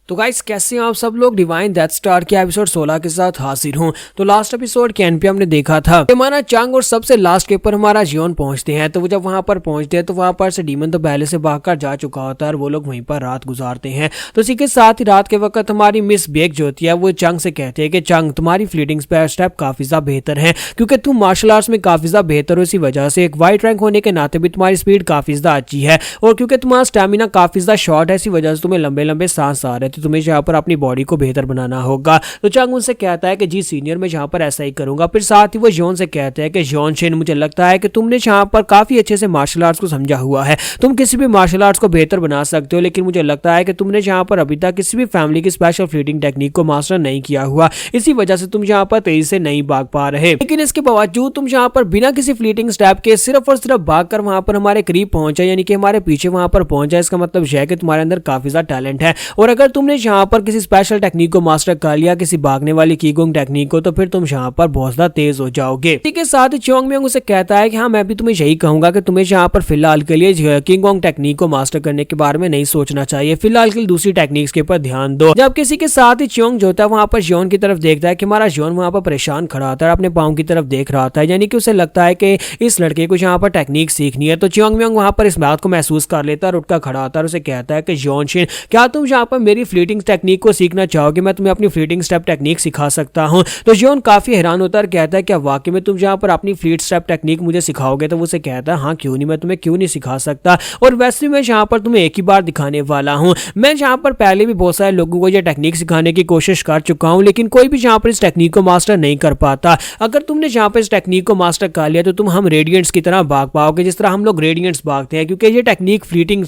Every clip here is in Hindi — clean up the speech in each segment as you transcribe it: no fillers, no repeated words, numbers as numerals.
तो गाइस कैसे हैं आप सब लोग। डिवाइन डेथ स्टार के एपिसोड 16 के साथ हाजिर हूं। तो लास्ट एपिसोड के एंड पे हमने देखा था कि हमारा चांग और सबसे लास्ट के ऊपर हमारा जियोन पहुंचते हैं। तो वो जब वहां पर पहुंचते हैं तो वहां पर से डीमन तो पहले से भागकर जा चुका होता है और वो लोग वहीं पर रात गुजारते हैं। तो इसी के साथ ही रात के वक्त हमारी मिस बेक जो होती है वो चांग से कहते हैं कि चांग तुम्हारी फ्लीटिंग स्टेप काफी ज्यादा बेहतर है क्योंकि तुम मार्शल आर्ट्स में काफी ज्यादा बेहतर हो। इसी वजह से एक वाइट रैंक होने के नाते भी तुम्हारी स्पीड काफी ज्यादा अच्छी है और क्योंकि तुम्हारा स्टेमिना काफी ज्यादा शॉर्ट है इसी वजह से तुम्हें लंबे लंबे सांस आ रहे थे। तुम्हें यहाँ पर अपनी बॉडी को बेहतर बनाना होगा। तो चांग उनसे कहता है कि जी सीनियर मैं यहाँ पर ऐसा ही करूंगा। फिर साथ ही वो जॉन से कहते हैं कि जॉन शेन मुझे लगता है कि तुमने यहाँ पर काफी अच्छे से मार्शल आर्ट्स को समझा हुआ है। तुम किसी भी मार्शल आर्ट्स को बेहतर बना सकते हो लेकिन मुझे लगता है कि तुमने यहाँ पर अभी तक किसी भी फैमिली की स्पेशल फ्लीटिंग टेक्निक को मास्टर नहीं किया हुआ। इसी वजह से तुम यहाँ पर तेजी से नहीं भाग पा रहे। लेकिन इसके बावजूद तुम यहाँ पर बिना किसी फ्लीटिंग स्टेप के सिर्फ और सिर्फ भाग कर वहां पर हमारे करीब पहुंचा यानी कि हमारे पीछे वहां पर पहुंचा। इसका मतलब यह है कि तुम्हारे अंदर काफी ज्यादा टैलेंट है और अगर तुमने यहाँ पर किसी स्पेशल टेक्निक को मास्टर कर लिया किसी भागने वाली कीगोंग टेक्निक को तो फिर तुम यहाँ पर बहुत ज्यादा तेज हो जाओगे। इसी के साथ ही चोंग म्योंग उसे कहता है कि हाँ मैं भी तुम्हें यही कहूंगा कि तुम्हें यहाँ पर फिलहाल के लिए किंगोंग टेक्निक को मास्टर करने के बारे में नहीं सोचना चाहिए। फिलहाल के लिए दूसरी टेक्निक्स के ऊपर ध्यान दो। जब किसी के साथ ही चोंग जो होता है वहां पर जॉन की तरफ देखता है कि हमारा जॉन वहां पर परेशान खड़ा होता है अपने पाँव की तरफ देख रहा था यानी कि उसे लगता है कि इस लड़के को यहाँ पर टेक्निक सीखनी है। तो चोंग म्योंग वहां पर इस बात को महसूस कर लेता है और उठकर खड़ा होता है और उसे कहता है कि जॉन शेन क्या तुम यहाँ पर मेरी फ्लीटिंग टेक्निक को सीखना चाहोगे? मैं तुम्हें अपनी फ्लीटिंग स्टेप टेक्निक सिखा सकता हूं। तो जॉन काफी हैरान होता है और कहता है क्या वाकई में तुम यहाँ पर अपनी फ्लीट स्टेप टेक्निक मुझे सिखाओगे? तो वो उसे कहता है हाँ क्यों नहीं, मैं तुम्हें क्यों नहीं सिखा सकता और वैसे मैं यहाँ पर तुम्हें एक ही बार दिखाने वाला हूँ। मैं यहाँ पर पहले भी बहुत सारे लोगों को यह टेक्निक सिखाने की कोशिश कर चुका हूँ लेकिन कोई भी यहाँ पर इस टेक्निक को मास्टर नहीं कर पाता। अगर तुमने यहाँ पर इस टेक्निक को मास्टर कर लिया तो तुम हम रेडियंट्स की तरह भाग पाओगे जिस तरह हम लोग रेडियंट्स भागते हैं क्योंकि ये टेक्निक फ्लीटिंग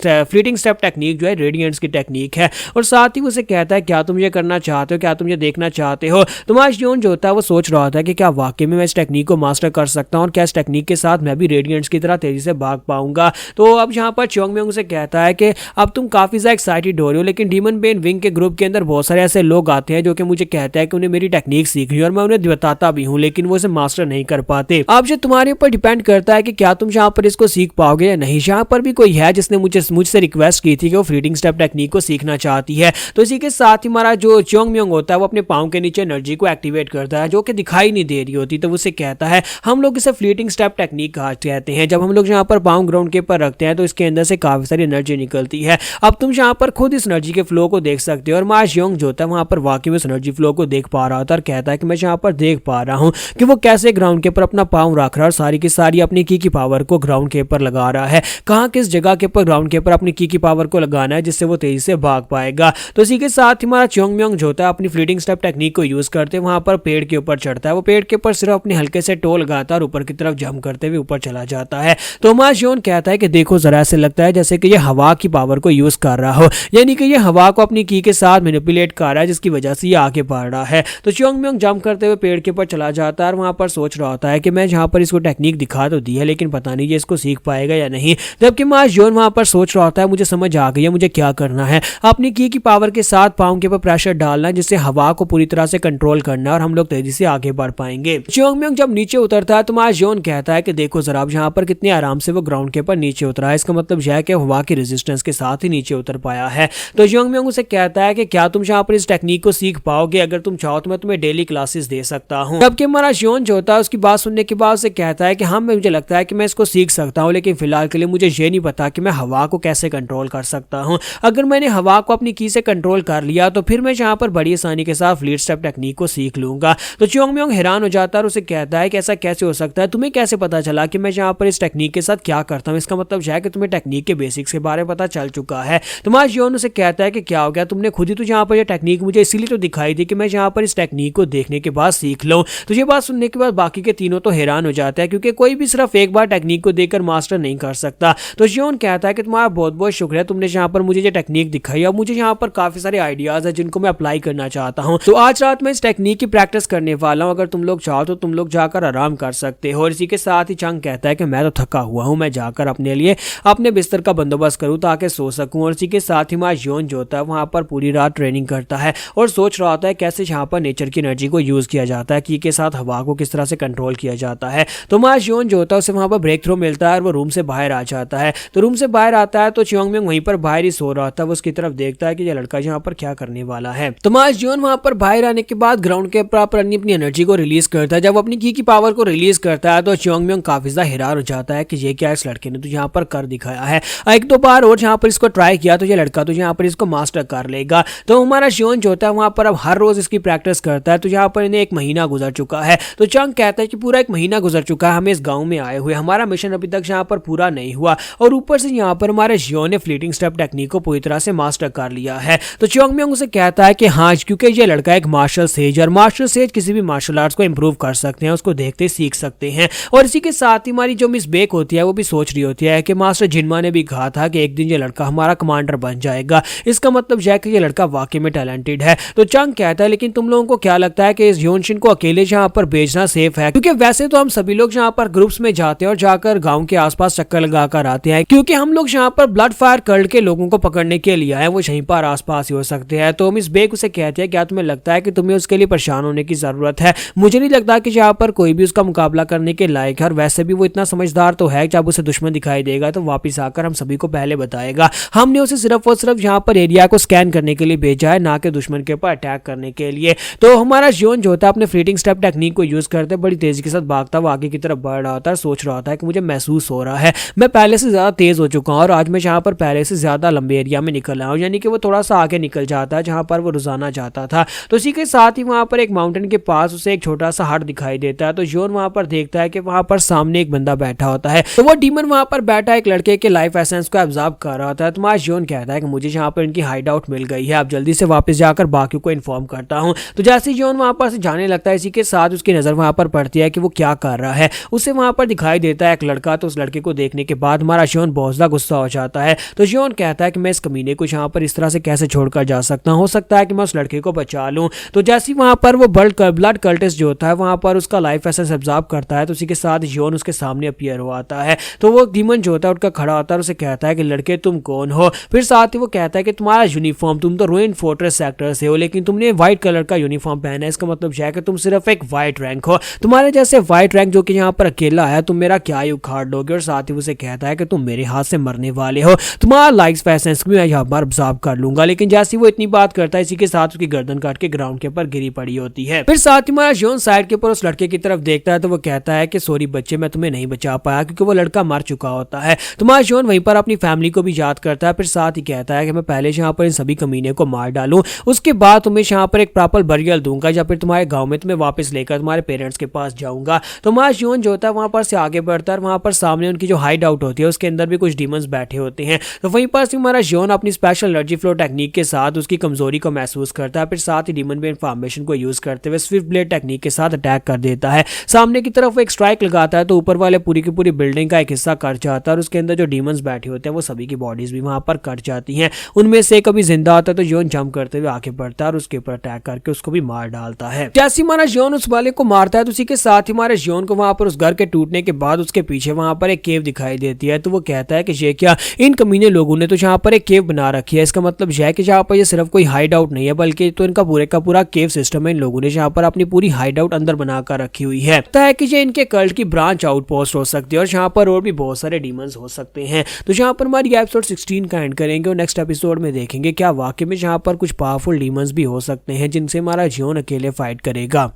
स्टेप टेक्निक जो है रेडियंट्स की टेक्निक है। और साथ ही उसे कहता है क्या तुम ये करना चाहते हो, क्या तुम ये देखना चाहते हो? तुम्हारा जॉन जो होता है वो सोच रहा था कि क्या वाकई में मैं इस टेक्निक को मास्टर कर सकता हूँ और क्या इस टेक्निक के साथ मैं भी रेडियंट्स की तरह तेजी से भाग पाऊंगा। तो अब यहाँ पर चोंग म्योंग से कहता है कि अब तुम काफी ज्यादा एक्साइटेड हो रहे हो लेकिन डीमन बेन विंग के ग्रुप के अंदर बहुत सारे ऐसे लोग आते हैं जो कि मुझे कहते हैं कि उन्हें मेरी टेक्निक सीखनी है और मैं उन्हें बताता भी हूँ लेकिन वो इसे मास्टर नहीं कर पाते। अब ये तुम्हारे ऊपर डिपेंड करता है कि क्या तुम यहाँ पर इसको सीख पाओगे या नहीं। यहाँ पर भी कोई है जिसने मुझसे रिक्वेस्ट की थी कि वो फ्लीटिंग स्टेप टेक्निक को सीखना चाहती है। तो इसी के साथ ही हमारा जो चोंग म्योंग होता है वो अपने पाँव के नीचे एनर्जी को एक्टिवेट करता है जो कि दिखाई नहीं दे रही होती। तो उसे कहता है हम लोग इसे फ्लीटिंग स्टेप टेक्निक कहते हैं। जब हम लोग यहाँ पर पाँव ग्राउंड के ऊपर रखते हैं तो इसके अंदर से काफी सारी एनर्जी निकलती है। अब तुम यहाँ पर खुद इस एनर्जी के फ्लो को देख सकते हो और मार्श योंग जो होता है वहां पर वाकई में इस एनर्जी फ्लो को देख पा रहा था और कहता है कि मैं यहाँ पर देख पा रहा हूँ कि वो कैसे ग्राउंड के ऊपर अपना पाँव रख रहा है और सारी की सारी अपनी की पावर को ग्राउंड के ऊपर लगा रहा है। कहाँ किस जगह के ऊपर ग्राउंड के ऊपर अपनी की पावर को लगाना है जिससे वो तेजी से भाग पाएगा। तो इसी के साथ हमारा चोंग म्योंग जो होता है अपनी फ्लीटिंग स्टेप टेक्निक को यूज करते वहां पर पेड़ के ऊपर चढ़ता है। वो पेड़ के ऊपर सिर्फ अपने हल्के से टो लगाता है और ऊपर की तरफ जंप करते हुए ऊपर चला जाता है। तो हमारा जॉन कहता है कि देखो जरा से लगता है जैसे कि ये हवा की पावर को यूज कर रहा हो यानी कि ये हवा को अपनी की के साथ मैनिपुलेट कर रहा है जिसकी वजह से ये आगे बढ़ रहा है। तो चोंग म्योंग जंप करते हुए पेड़ के ऊपर चला जाता है और वहां पर सोच रहा होता है कि मैं जहां पर इसको टेक्निक दिखा तो दी है लेकिन पता नहीं ये इसको सीख पाएगा या नहीं। जबकि हमारा जॉन वहां पर सोच रहा होता है मुझे समझ आ गई है मुझे क्या करना है। अपनी की पावर के साथ पाँव के ऊपर प्रेशर डालना जिससे हवा को पूरी तरह से कंट्रोल करना और हम लोग तेजी से आगे बढ़ पाएंगे। चोंग म्योंग जब नीचे उतरता है तो हमारा जॉन कहता है कि देखो जरा आप यहाँ पर कितने आराम से वो ग्राउंड के ऊपर नीचे उतरा है। इसका मतलब यह है कि हवा की रेजिस्टेंस के साथ ही नीचे उतर पाया है। तो चोंग म्योंग उसे कहता है कि क्या तुम यहाँ पर इस टेक्निक को सीख पाओगे? अगर तुम चाहो तो मैं तुम्हें डेली क्लासेस दे सकता हूँ। जबकि हमारा जॉन जो होता है उसकी बात सुनने के बाद उसे कहता है कि हाँ मुझे लगता है कि मैं इसको सीख सकता हूँ लेकिन फिलहाल के लिए मुझे ये नहीं पता कि मैं हवा को कैसे कंट्रोल कर सकता हूँ। अगर मैंने हवा को अपनी की से कंट्रोल कर लिया तो फिर मैं यहाँ पर बड़ी आसानी के साथ फ्लीट स्टेप टेक्निक को सीख लूंगा। तो चोंग म्योंग हैरान हो जाता है और उसे कहता है कि ऐसा कैसे हो सकता है? तुम्हें कैसे पता चला कि मैं यहाँ पर इस टेक्निक के साथ क्या करता हूँ? इसका मतलब यह है कि तुम्हें टेक्निक के बेसिक्स के बारे में पता चल चुका है। तुम्हारा जॉन उसे कहता है कि क्या हो गया, तुमने खुद ही तो यहाँ पर यह टेक्निक मुझे इसीलिए तो दिखाई थी कि मैं यहाँ पर इस टेक्निक को देखने के बाद सीख लूँ। तो ये बात सुनने के बाद बाकी के तीनों तो हैरान हो जाते हैं क्योंकि कोई भी सिर्फ एक बार टेक्निक को देखकर मास्टर नहीं कर सकता। तो जॉन कहता है कि तुम्हारा बहुत बहुत शुक्रिया, तुमने यहाँ पर मुझे ये टेक्निक दिखाई। अब मुझे यहाँ पर काफी सारे आइडियाज है जिनको मैं अप्लाई करना चाहता हूँ। तो आज रात में इस टेक्निक की प्रैक्टिस करने वाला हूँ। अगर तुम लोग चाहो तो तुम लोग जाकर आराम कर सकते हो। और इसी के साथ ही चांग कहता है कि मैं तो थका हुआ हूँ, मैं जाकर अपने लिए अपने बिस्तर का बंदोबस्त करूँ ताकि सो सकूँ। और इसी के साथ ही हमारा जॉन जो होता है वहाँ पर पूरी रात ट्रेनिंग करता है और सोच रहा होता है कैसे यहाँ पर नेचर की एनर्जी को यूज किया जाता है, की के साथ हवा को किस तरह से कंट्रोल किया जाता है। तो हमारा जॉन जो होता है उसे वहाँ पर ब्रेक थ्रू मिलता है और वो रूम से बाहर आ जाता है। तो रूम से बाहर आता है तो चोंग म्योंग वहीं पर बाहर ही सो रहा था। वो उसकी तरफ देखता है कि ये लड़का लड़का यहाँ पर क्या करने वाला है। तो हमारा जियोन वहां पर बाहर आने के बाद ग्राउंड के ऊपर अपनी एनर्जी को रिलीज करता है। जब अपनी की पावर को रिलीज करता है तो च्योंगम्योंग काफी ज्यादा हैरान हो जाता है कि ये क्या इस लड़के ने तो यहाँ पर कर दिखाया है। एक दो बार और यहाँ पर इसको ट्राई किया तो ये लड़का तो यहाँ पर इसको मास्टर कर लेगा। तो हमारा जियोन जो होता है वहां पर अब हर रोज इसकी प्रैक्टिस करता है। तो यहाँ पर इन्हें 1 महीना गुजर चुका है। तो चंग कहता है कि पूरा 1 महीना गुजर चुका है हमें इस गाँव में आए हुए, हमारा मिशन अभी तक यहाँ पर पूरा नहीं हुआ और ऊपर से यहाँ पर हमारे जियोन ने फ्लीटिंग स्टेप टेक्निक को पूरी तरह से मास्टर कर लिया है। तो च्योंगम्योंग उसे कहता है कि हाँ, क्योंकि ये लड़का एक मार्शल सेज और मार्शल सेज किसी भी मार्शल आर्ट्स को इंप्रूव कर सकते हैं, उसको देखते सीख सकते हैं। और इसी के साथ ही हमारी जो मिस बेक होती है वो भी सोच रही होती है कि मास्टर जिनमा ने भी कहा था कि एक दिन ये लड़का हमारा कमांडर बन जाएगा, इसका मतलब है कि ये लड़का वाकई में टैलेंटेड है। तो चंग कहता है लेकिन तुम लोगों को क्या लगता है कि इस योनशिन को अकेले यहाँ पर भेजना सेफ है? क्योंकि वैसे तो हम सभी लोग यहाँ पर ग्रुप्स में जाते हैं और जाकर गाँव के आसपास चक्कर लगाकर आते हैं, क्योंकि हम लोग यहाँ पर ब्लड फायर कल्ट के लोगों को पकड़ने के लिए आए, वो यहीं पर आसपास ही हो सकते हैं। तो मिस बेक उसे कहती है क्या तुम्हें लगता है कि तुम्हें उसके लिए परेशान होने की जरूरत है? मुझे नहीं लगता कि यहाँ पर कोई भी उसका मुकाबला करने के लायक है और वैसे भी वो इतना समझदार तो है, जब उसे दुश्मन दिखाई देगा तो वापस आकर हम सभी को पहले बताएगा। हमने उसे सिर्फ और सिर्फ यहाँ पर एरिया को स्कैन करने के लिए भेजा है, ना कि दुश्मन के ऊपर अटैक करने के लिए। तो हमारा जियोन जो होता है अपने फ्लीटिंग स्टेप टेक्निक को यूज करते बड़ी तेजी के साथ भागता हुआ आगे की तरफ बढ़ रहा होता है, सोच रहा होता है कि मुझे महसूस हो रहा है मैं पहले से ज्यादा तेज हो चुका हूँ और आज मैं यहाँ पर पहले से ज्यादा लंबे एरिया में निकल रहा हूँ, यानी कि वो थोड़ा सा आगे निकल जाता है जहाँ पर वो रोजाना जाता था। तो इसी के साथ ही वहां पर एक माउंटेन के पास उसे एक छोटा सा हट दिखाई देता है। तो जियोन वहां पर देखता है कि वहां पर सामने एक बंदा बैठा होता है। तो वो डीमन वहां पर बैठा एक लड़के के लाइफ एसेंस को ऑब्जर्व कर रहा होता है। तो जियोन कहता है कि मुझे यहाँ पर इनकी हाइड आउट मिल गई है, अब जल्दी से वापस जाकर बाकी को इन्फॉर्म करता हूँ। तो जैसे जियोन वहां पर से जाने लगता है, इसी के साथ उसकी नजर वहां पर पड़ती है कि वो क्या कर रहा है। उसे वहां पर दिखाई देता है एक लड़का। तो उस लड़के को देखने के बाद हमारा जियोन बहुत ज्यादा गुस्सा हो जाता है। तो जियोन कहता है कि मैं इस कमीने को यहाँ पर इस तरह से कैसे छोड़कर जा सकता हूँ, हो सकता है कि मैं उस लड़के को बचा लूं। तो जैसे वहां पर वो ब्लड कल्टिस्ट जो होता है वहां पर उसका लाइफ एसेंस ऑब्जर्व करता है, तो उसी के साथ जियोन उसके सामने अपीयर हुआ आता है। तो वो डीमन जो होता है उठकर खड़ा होता है और उसे कहता है कि लड़के तुम कौन हो? फिर साथ ही वो कहता है कि तुम्हारा यूनिफॉर्म, तुम तो रूइन फोर्ट्रेस सेक्टर से हो लेकिन तुमने व्हाइट कलर का यूनिफॉर्म पहना है, इसका मतलब है कि तुम सिर्फ एक व्हाइट रैंक हो। तुम्हारे जैसे व्हाइट रैंक जो कि यहाँ पर अकेला है, तुम मेरा क्या ही उखाड़ लोगे? और साथ ही उसे कहता है कि तुम मेरे हाथ से मरने वाले हो, तुम्हारा लाइफ एसेंस भी मैं यहाँ पर ऑब्जर्व कर लूंगा। लेकिन जैसे वो इतनी बात करता है, इसी के साथ उसकी गर्दन काट के ग्राउंड के ऊपर गिरी पड़ी होती है। फिर साथ ही हमारा जियोन साइड के ऊपर उस लड़के की तरफ देखता है। तो वो कहता है कि सॉरी बच्चे, मैं तुम्हें नहीं बचा पाया, क्योंकि वो लड़का मर चुका होता है। तो हमारा जियोन वहीं पर अपनी फैमिली को भी याद करता है। फिर साथ ही कहता है कि मैं पहले यहाँ पर इन सभी कमीने को मार डालूं, उसके बाद तुम्हें यहाँ पर एक प्रॉपर बरियल दूंगा या फिर तुम्हारे गाँव में तुम्हें वापस लेकर तुम्हारे पेरेंट्स के पास जाऊंगा। तो हमारा जियोन जो होता है वहां पर से आगे बढ़ता है। वहां पर सामने उनकी जो हाइड आउट होती है उसके अंदर भी कुछ डीमंस बैठे होते हैं। तो वहीं पर हमारा जियोन अपनी स्पेशल एनर्जी फ्लो टेक्निक के साथ उसकी कमजोरी को महसूस करता है। फिर साथ ही डीमन में इन्फॉर्मेशन को यूज करते हुए स्विफ्ट ब्लेड टेक्निक के साथ अटैक कर देता है। सामने की तरफ एक स्ट्राइक लगाता है तो ऊपर वाले पूरी की पूरी बिल्डिंग का एक हिस्सा कट जाता है और उसके अंदर जो डीमंस बैठे होते हैं वो सभी की बॉडीज भी वहां पर कट जाती हैं। उनमें से कभी जिंदा आता है तो जियोन जंप करते हुए आगे बढ़ता है और उसके ऊपर अटैक करके उसको भी मार डालता है। जैसे हमारा जियोन उस वाले को मारता है तो उसी के साथ ही हमारे जियोन को वहां पर उस घर के टूटने के बाद उसके पीछे वहां पर एक केव दिखाई देती है। तो वो कहता है कि ये क्या, इन कमीने लोगों ने तो यहाँ पर एक केव बना रखी है, इसका मतलब यह है कि यहाँ पर ये सिर्फ कोई हाइड आउट नहीं है बल्कि तो इनका पूरे का पूरा केव सिस्टम है। इन लोगों ने यहाँ पर अपनी पूरी हाइड आउट अंदर बनाकर रखी हुई है। लगता है कि ये इनके कल्ट की ब्रांच आउटपोस्ट हो सकती है और यहाँ पर और भी बहुत सारे डीमंस हो सकते हैं। तो यहाँ पर हमारी एपिसोड 16 का एंड करेंगे और नेक्स्ट एपिसोड में देखेंगे क्या वाकई में यहाँ पर कुछ पावरफुल डीमंस भी हो सकते हैं जिनसे हमारा जियोन अकेले फाइट करेगा।